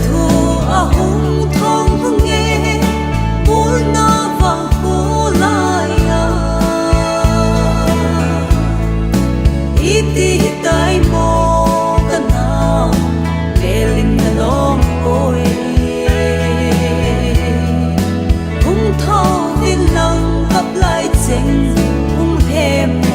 thu a hung thong nghe bul na vang cô lai ya iti tai mo kana belin na long oi hung thong vin lang kap lai cheng hung he mo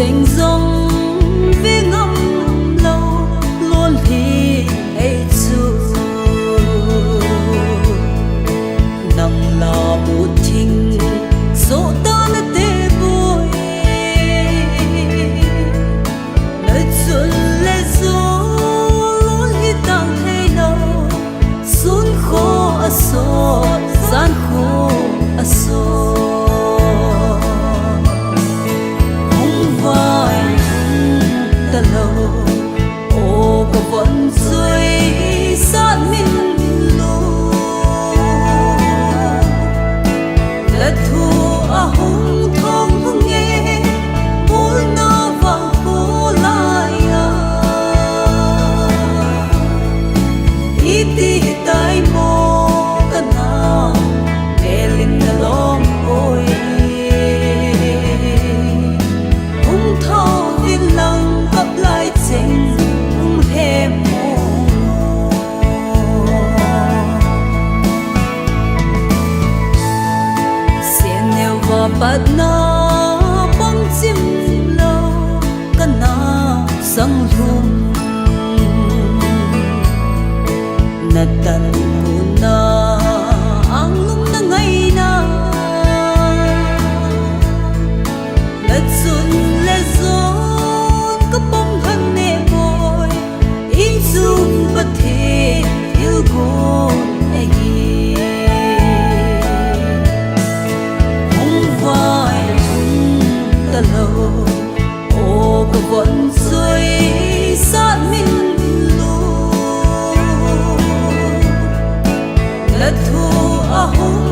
tình dòng với ngâm lâu luôn thì ấy dù nằm là một tình số ta là tê bôi nơi xuân lệ gió luôn hi tăng thay nào xuân khô à so gian khô à so vẫn rơi sát mình lô là thu à hung thong nghe bul na vang cô lai ya iti tai mo kana belin na long oi hung thong vin lang kap lai cheng bắt na băng chim lâu kana sang lum na tan na ang lum na ngay na na chun le zon ka bom han ne boy in zoom but he il go vẫn rơi sát mình lô là thu à hung